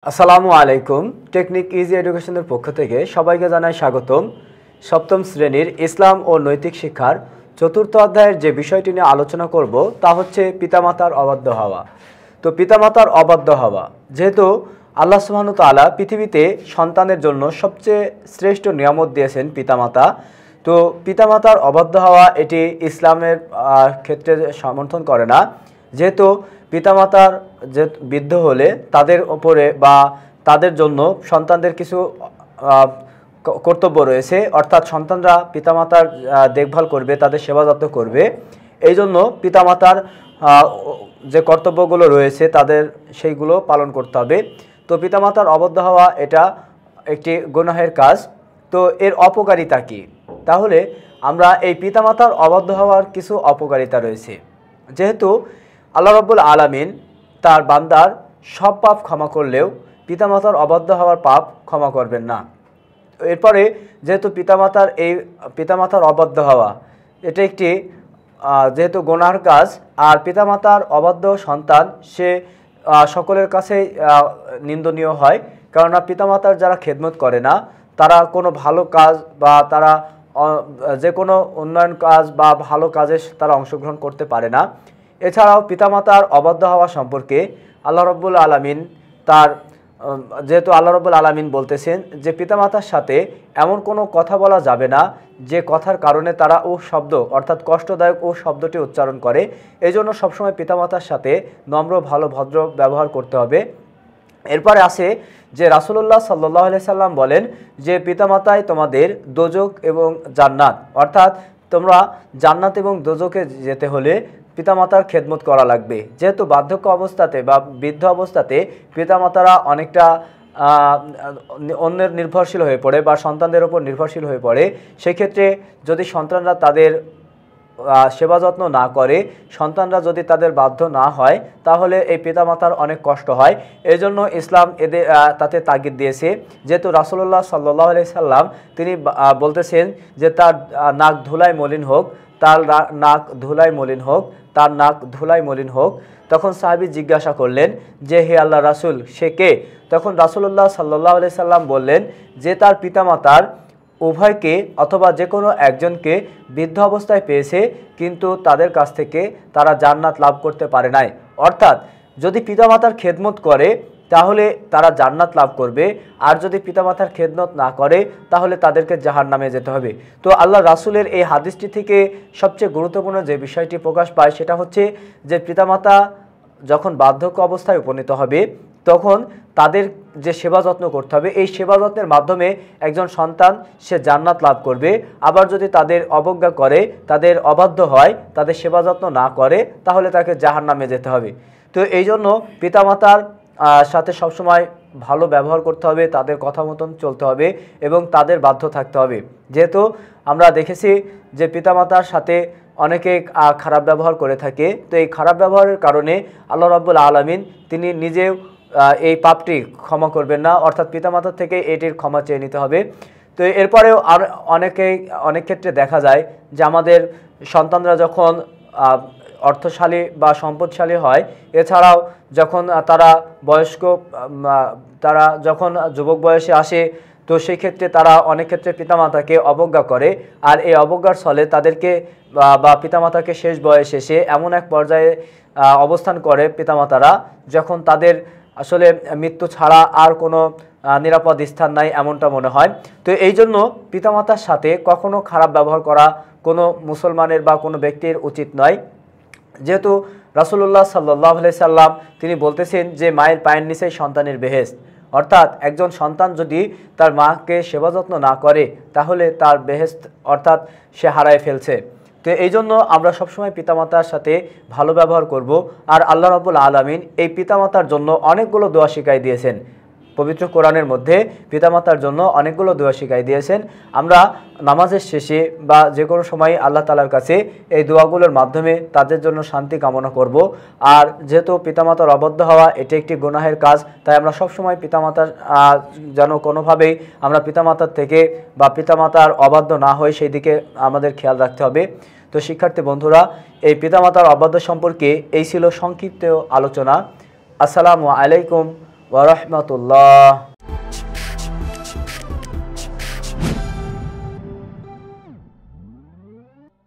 আসসালামু আলাইকুম। Technique easy এডুকেশনের পক্ষ থেকে সবাইকে জানাই স্বাগতম। সপ্তম শ্রেণীর ইসলাম ও নৈতিক শিক্ষার চতুর্থ অধ্যায়ের যে বিষয়টি নিয়ে আলোচনা করব তা হচ্ছে পিতামাতার অবাধ্য হওয়া। তো পিতামাতার অবাধ্য হওয়া, যেহেতু আল্লাহ সুবহানাহু ওয়া তাআলা পৃথিবীতে সন্তানের জন্য সবচেয়ে শ্রেষ্ঠ নিয়ামত দিয়েছেন পিতামাতা, তো পিতামাতার অবাধ্য হওয়া এটি ইসলামের ক্ষেত্রে সমর্থন করে না। যেহেতু পিতামাতার যে বৃদ্ধ হলে তাদের ওপরে বা তাদের জন্য সন্তানদের কিছু কর্তব্য রয়েছে, অর্থাৎ সন্তানরা পিতামাতার দেখভাল করবে, তাদের সেবা যত্ন করবে। এই জন্য পিতামাতার যে কর্তব্যগুলো রয়েছে তাদের সেইগুলো পালন করতে হবে। তো পিতামাতার অবাধ্য হওয়া এটা একটি গুনাহের কাজ। তো এর অপকারিতা কী? তাহলে আমরা এই পিতামাতার অবাধ্য হওয়ার কিছু অপকারিতা রয়েছে। যেহেতু আল্লাহ রাব্বুল আলামিন তার বান্দার সব পাপ ক্ষমা করলেও পিতামাতার অবাধ্য হওয়ার পাপ ক্ষমা করবেন না। এরপরে যেহেতু পিতামাতার অবাধ্য হওয়া এটা একটি যেহেতু গুনাহর কাজ, আর পিতামাতার অবাধ্য সন্তান সে সকলের কাছেই নিন্দনীয় হয়। কেননা পিতামাতার যারা খেদমত করে না তারা কোনো ভালো কাজ বা তারা যে কোনো উন্নয়ন কাজ বা ভালো কাজে তারা অংশগ্রহণ করতে পারে না। এছাড়াও পিতামাতার অবাধ্য হওয়া সম্পর্কে আল্লাহ রাব্বুল আলামিন যেহেতু আল্লাহ রাব্বুল আলামিন বলতেছেন যে পিতামাতার সাথে এমন কোনো কথা বলা যাবে না যে কথার কারণে তারা ও শব্দ অর্থাৎ কষ্টদায়ক ও শব্দটি উচ্চারণ করে। এই জন্য সবসময় পিতামাতার সাথে নম্র ভালো ভদ্র ব্যবহার করতে হবে। এরপরে আসে যে রাসূলুল্লাহ সাল্লাল্লাহু আলাইহি সাল্লাম বলেন যে পিতামাতাই তোমাদের দোজখ এবং জান্নাত, অর্থাৎ তোমরা জান্নাত এবং দোজখে যেতে হলে পিতামাতার খেদমত করা লাগবে। যেহেতু বার্ধক্য অবস্থাতে বা বৃদ্ধ অবস্থাতে পিতামাতারা অনেকটা অন্যের নির্ভরশীল হয়ে পড়ে বা সন্তানদের উপর নির্ভরশীল হয়ে পড়ে। সেক্ষেত্রে যদি সন্তানরা তাদের সেবা যত্ন না করে, সন্তানরা যদি তাদের বাধ্য না হয়, তাহলে এই পিতামাতার অনেক কষ্ট হয়। এই জন্য ইসলাম এদের তাতে তাগিদ দিয়েছে। যেহেতু রাসূলুল্লাহ সাল্লাল্লাহু আলাইহি সাল্লাম তিনি বলতেছেন যে তার নাক ধুলায় মলিন হোক, তার নাক ধুলায় মলিন হোক, তার নাক ধুলায় মলিন হোক। তখন সাহাবী জিজ্ঞাসা করলেন যে হে আল্লাহ রাসূল, সে কে? তখন রাসূলুল্লাহ সাল্লাল্লাহু আলাইহি সাল্লাম বললেন যে তার পিতামাতার উভয়কে অথবা যে কোনো একজনকে বৃদ্ধ অবস্থায় পেয়েছে কিন্তু তাদের কাছ থেকে তারা জান্নাত লাভ করতে পারে নাই। অর্থাৎ যদি পিতামাতার খেদমত করে তাহলে তারা জান্নাত লাভ করবে, আর যদি পিতামাতার খেদমত না করে তাহলে তাদেরকে জাহান্নামে যেতে হবে। তো আল্লাহ রাসূলের এই হাদিসটি থেকে সবচেয়ে গুরুত্বপূর্ণ যে বিষয়টি প্রকাশ পায় সেটা হচ্ছে যে পিতামাতা যখন বার্ধক্য অবস্থায় উপনীত হবে তখন তাদের যে সেবা যত্ন করতে হবে, এই সেবা যত্নের মাধ্যমে একজন সন্তান সে জান্নাত লাভ করবে। আবার যদি তাদের অবজ্ঞা করে, তাদের অবাধ্য হয়, তাদের সেবা যত্ন না করে, তাহলে তাকে জাহান্নামে যেতে হবে। তো এই জন্য পিতামাতার সাথে সবসময় ভালো ব্যবহার করতে হবে, তাদের কথা মতন চলতে হবে এবং তাদের বাধ্য থাকতে হবে। যেহেতু আমরা দেখেছি যে পিতামাতার সাথে অনেকে খারাপ ব্যবহার করে থাকে, তো এই খারাপ ব্যবহারের কারণে আল্লাহ রাব্বুল আলামিন তিনি নিজেও এই পাপটি ক্ষমা করবেন না, অর্থাৎ পিতামাতার থেকে এটির ক্ষমা চেয়ে নিতে হবে। তো এরপরেও আর অনেক ক্ষেত্রে দেখা যায় যে আমাদের সন্তানরা যখন অর্থশালী বা সম্পদশালী হয়, এছাড়াও যখন তারা যখন যুবক বয়সে আসে, তো সেই ক্ষেত্রে তারা অনেক ক্ষেত্রে পিতামাতাকে অবজ্ঞা করে। আর এই অবজ্ঞার ফলে তাদেরকে বা পিতামাতাকে শেষ বয়সে এসে এমন এক পর্যায়ে অবস্থান করে পিতামাতারা যখন তাদের আসলে মৃত্যু ছাড়া আর কোনো নিরাপদ স্থান নাই এমনটা মনে হয়। তো এই জন্য পিতামাতার সাথে কখনো খারাপ ব্যবহার করা কোনো মুসলমানের বা কোনো ব্যক্তির উচিত নয়। যেহেতু রাসূলুল্লাহ সাল্লাল্লাহু আলাইহি সাল্লাম তিনি বলতেছেন যে মায়ের পায়ের নিচেই সন্তানের বেহেশত, অর্থাৎ একজন সন্তান যদি তার মাকে সেবা যত্ন না করে তাহলে তার বেহেশত অর্থাৎ সে হারায় ফেলছে। তো এই জন্য আমরা সবসময় পিতামাতার সাথে ভালো ব্যবহার করব। আর আল্লাহ রাব্বুল আলামিন এই পিতামাতার জন্য অনেকগুলো দোয়া শিখাই দিয়েছেন। পবিত্র কোরআনের মধ্যে পিতামাতার জন্য অনেকগুলো দোয়া শিখাই দিয়েছেন। আমরা নামাজের শেষে বা যে কোনো সময় আল্লাহ তাআলার কাছে এই দোয়াগুলোর মাধ্যমে তাদের জন্য শান্তি কামনা করব। আর যেহেতু পিতামাতার অবাধ্য হওয়া এটি একটি গুনাহের কাজ, তাই আমরা সবসময় পিতামাতার যেন কোনোভাবেই আমরা পিতামাতার থেকে বা পিতামাতার অবাধ্য না হই সেই দিকে আমাদের খেয়াল রাখতে হবে। তো শিক্ষার্থী বন্ধুরা, এই পিতামাতার অবাধ্য সম্পর্কে এই ছিল সংক্ষিপ্ত আলোচনা। আসসালামু আলাইকুম ওয়া রাহমাতুল্লাহ।